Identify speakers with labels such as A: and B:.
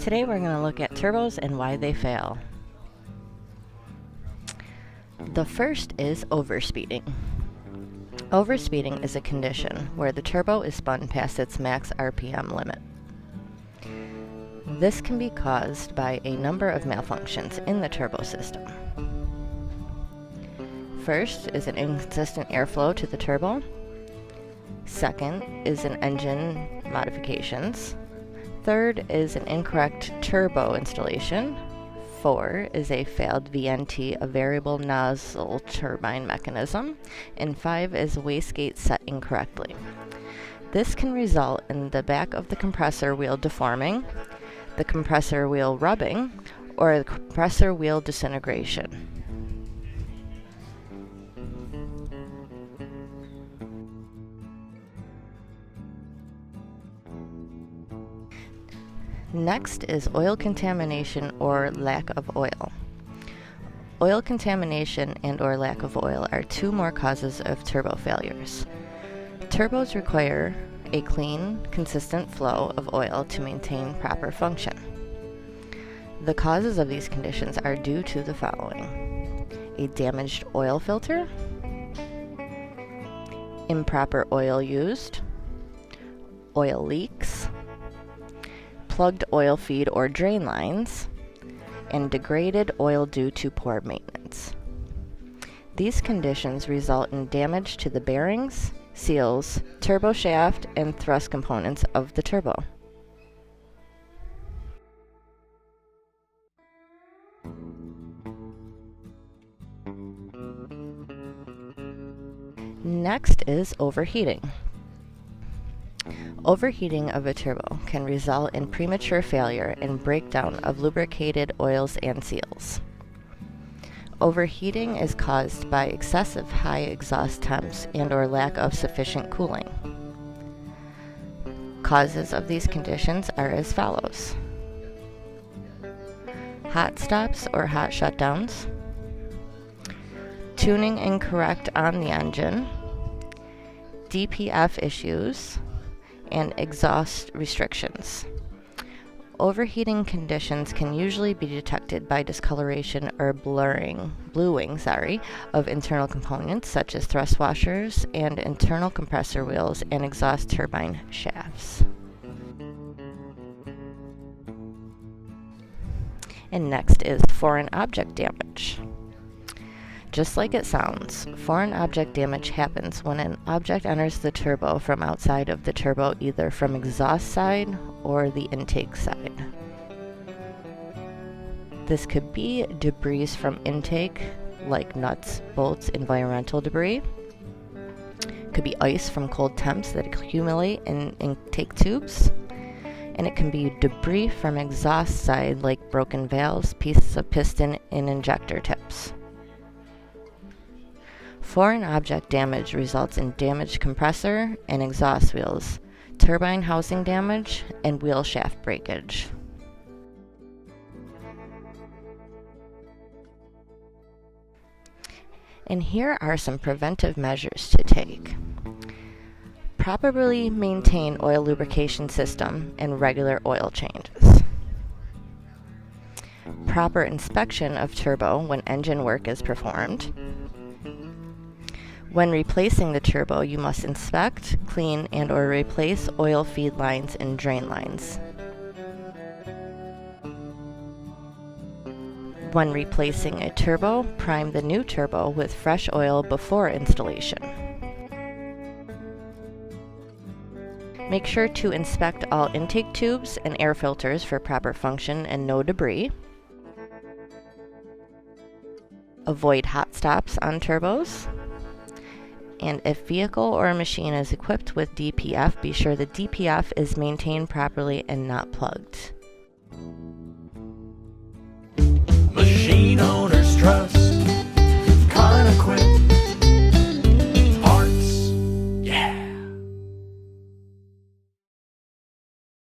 A: Today we're going to look at turbos and why they fail. The first is overspeeding. Overspeeding is a condition where the turbo is spun past its max RPM limit. This can be caused by a number of malfunctions in the turbo system. First is an inconsistent airflow to the turbo. Second is an engine modifications. Third is an incorrect turbo installation. 4 is a failed VNT, a variable nozzle turbine mechanism. And 5 is a wastegate set incorrectly. This can result in the back of the compressor wheel deforming, the compressor wheel rubbing, or the compressor wheel disintegration. Next is oil contamination or lack of oil. Oil contamination and or lack of oil are two more causes of turbo failures. Turbos require a clean, consistent flow of oil to maintain proper function. The causes of these conditions are due to the following: a damaged oil filter, improper oil used, oil leaks, plugged oil feed or drain lines, and degraded oil due to poor maintenance. These conditions result in damage to the bearings, seals, turbo shaft, and thrust components of the turbo. Next is overheating. Overheating of a turbo can result in premature failure and breakdown of lubricated oils and seals. Overheating is caused by excessive high exhaust temps and or lack of sufficient cooling. Causes of these conditions are as follows: hot stops or hot shutdowns, tuning incorrect on the engine, DPF issues, and exhaust restrictions. Overheating conditions can usually be detected by discoloration or bluing of internal components such as thrust washers and internal compressor wheels and exhaust turbine shafts. And next is foreign object damage. Just like it sounds, foreign object damage happens when an object enters the turbo from outside of the turbo, either from exhaust side or the intake side. This could be debris from intake, like nuts, bolts, environmental debris. It could be ice from cold temps that accumulate in intake tubes. And it can be debris from exhaust side, like broken valves, pieces of piston, and injector tips. Foreign object damage results in damaged compressor and exhaust wheels, turbine housing damage, and wheel shaft breakage. And here are some preventive measures to take. Properly maintain oil lubrication system and regular oil changes. Proper inspection of turbo when engine work is performed. When replacing the turbo, you must inspect, clean, and or replace oil feed lines and drain lines. When replacing a turbo, prime the new turbo with fresh oil before installation. Make sure to inspect all intake tubes and air filters for proper function and no debris. Avoid hot stops on turbos. And if vehicle or machine is equipped with DPF, be sure the DPF is maintained properly and not plugged.